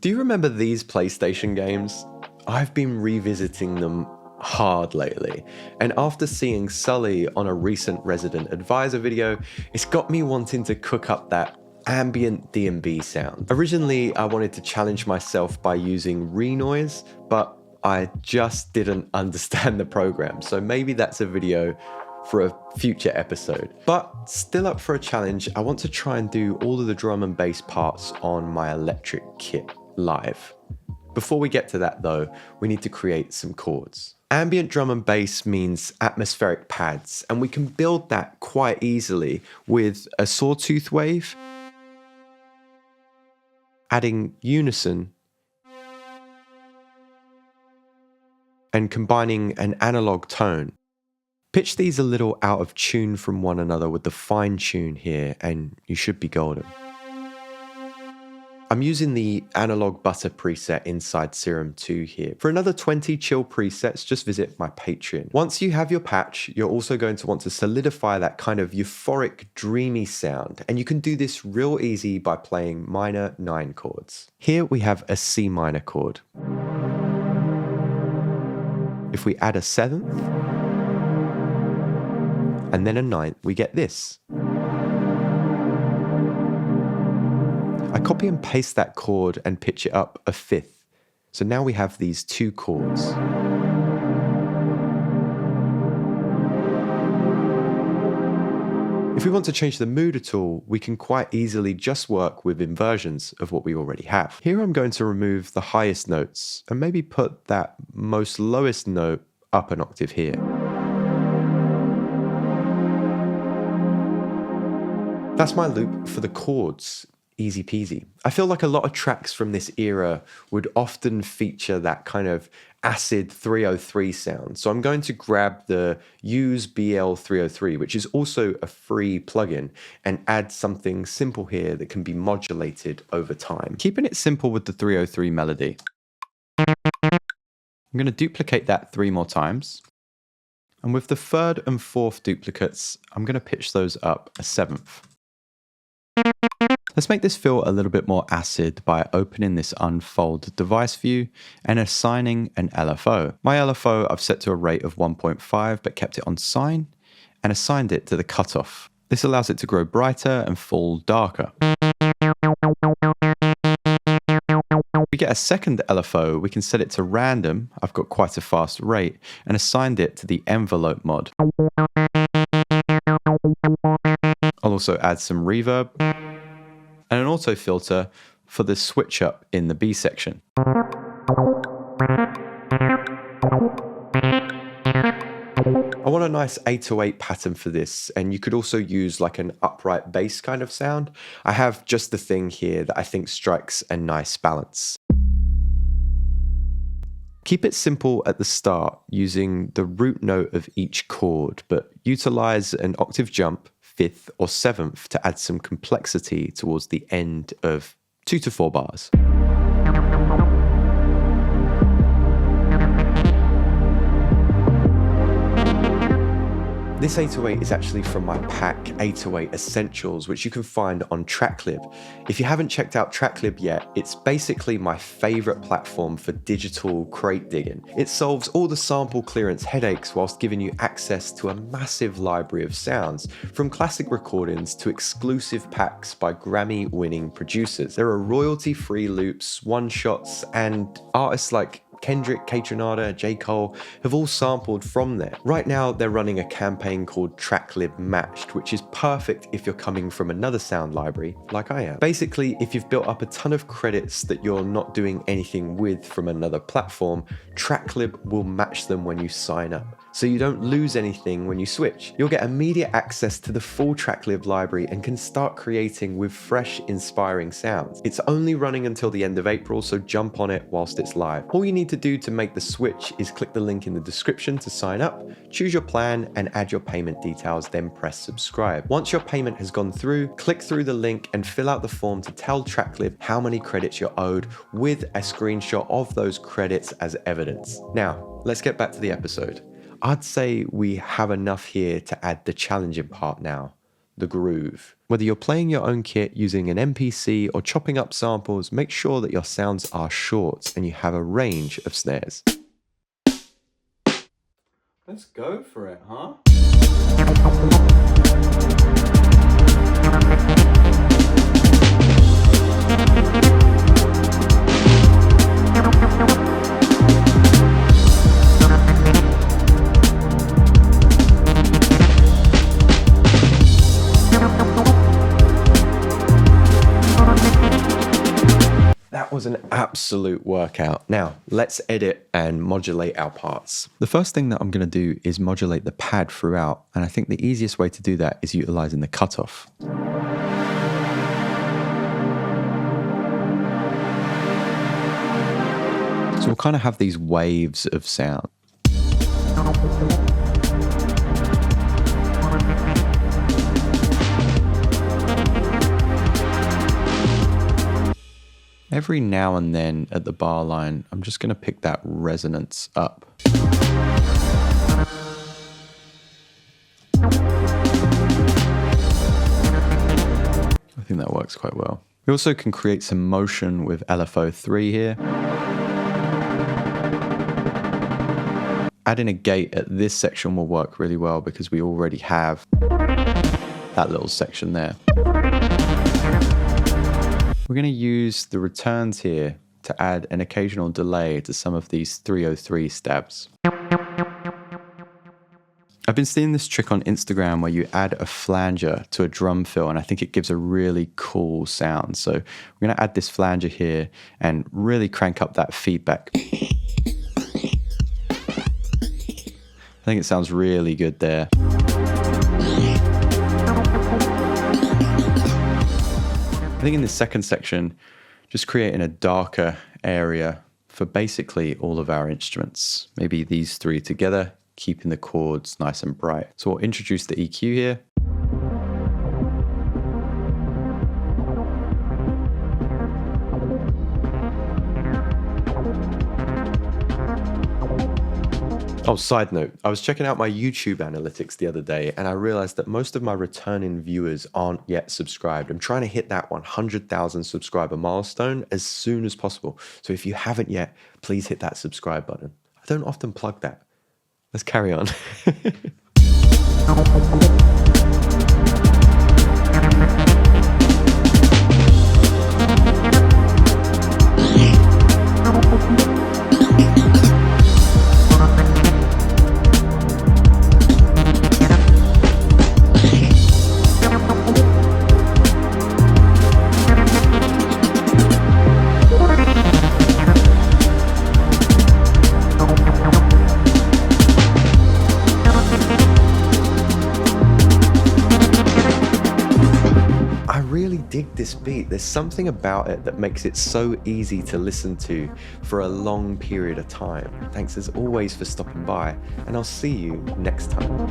Do you remember these PlayStation games? I've been revisiting them hard lately, and after seeing Sully on a recent Resident Advisor video, it's got me wanting to cook up that ambient D&B sound. Originally, I wanted to challenge myself by using renoise, but I just didn't understand the program, so maybe that's a video for a future episode. But still up for a challenge, I want to try and do all of the drum and bass parts on my electric kit live. Before we get to that though, we need to create some chords. Ambient drum and bass means atmospheric pads, and we can build that quite easily with a sawtooth wave, adding unison, and combining an analog tone. Pitch these a little out of tune from one another with the fine tune here, and you should be golden. I'm using the analog butter preset inside Serum 2 here. For another 20 chill presets, just visit my Patreon. Once you have your patch, you're also going to want to solidify that kind of euphoric, dreamy sound, and you can do this real easy by playing minor 9 chords. Here we have a C minor chord. If we add a 7th, and then a 9th, we get this. I copy and paste that chord and pitch it up a 5th. So now we have these 2 chords. If we want to change the mood at all, we can quite easily just work with inversions of what we already have. Here I'm going to remove the highest notes and maybe put that most lowest note up an octave here. That's my loop for the chords. Easy peasy. I feel like a lot of tracks from this era would often feature that kind of acid 303 sound. So I'm going to grab the Use BL 303, which is also a free plugin, and add something simple here that can be modulated over time. Keeping it simple with the 303 melody. I'm going to duplicate that 3 more times. And with the 3rd and 4th duplicates, I'm going to pitch those up a 7th. Let's make this feel a little bit more acid by opening this unfold device view and assigning an LFO. My LFO I've set to a rate of 1.5 but kept it on sine and assigned it to the cutoff. This allows it to grow brighter and fall darker. If we get a second LFO, we can set it to random. I've got quite a fast rate and assigned it to the envelope mod. I'll also add some reverb and an auto filter for the switch up in the B section. I want a nice 808 pattern for this, and you could also use like an upright bass kind of sound. I have just the thing here that I think strikes a nice balance. Keep it simple at the start using the root note of each chord, but utilize an octave jump, 5th or 7th to add some complexity towards the end of 2 to 4 bars. This 808 is actually from my pack 808 Essentials, which you can find on Tracklib. If you haven't checked out Tracklib yet, it's basically my favorite platform for digital crate digging. It solves all the sample clearance headaches whilst giving you access to a massive library of sounds, from classic recordings to exclusive packs by Grammy-winning producers. There are royalty-free loops, one-shots, and artists like Kendrick, Kaytranada, J. Cole have all sampled from there. Right now, they're running a campaign called Tracklib Matched, which is perfect if you're coming from another sound library, like I am. Basically, if you've built up a ton of credits that you're not doing anything with from another platform, Tracklib will match them when you sign up, so you don't lose anything when you switch. You'll get immediate access to the full Tracklib library and can start creating with fresh, inspiring sounds. It's only running until the end of April, so jump on it whilst it's live. All you need to do to make the switch is click the link in the description to sign up, choose your plan and add your payment details, then press subscribe. Once your payment has gone through, click through the link and fill out the form to tell Tracklib how many credits you're owed with a screenshot of those credits as evidence. Now, let's get back to the episode. I'd say we have enough here to add the challenging part now, the groove. Whether you're playing your own kit using an MPC or chopping up samples, make sure that your sounds are short and you have a range of snares. Let's go for it, huh? That was an absolute workout. Now, let's edit and modulate our parts. The first thing that I'm going to do is modulate the pad throughout, and I think the easiest way to do that is utilizing the cutoff. So we'll kind of have these waves of sound. Every now and then at the bar line, I'm just going to pick that resonance up. I think that works quite well. We also can create some motion with LFO3 here. Adding a gate at this section will work really well because we already have that little section there. We're going to use the returns here to add an occasional delay to some of these 303 stabs. I've been seeing this trick on Instagram where you add a flanger to a drum fill, and I think it gives a really cool sound. So we're going to add this flanger here and really crank up that feedback. I think it sounds really good there. I think in this second section, just creating a darker area for basically all of our instruments. Maybe these three together, keeping the chords nice and bright. So we'll introduce the EQ here. Oh, side note, I was checking out my YouTube analytics the other day and I realized that most of my returning viewers aren't yet subscribed. I'm trying to hit that 100,000 subscriber milestone as soon as possible. So if you haven't yet, please hit that subscribe button. I don't often plug that. Let's carry on. Dig this beat. There's something about it that makes it so easy to listen to for a long period of time. Thanks as always for stopping by, and I'll see you next time.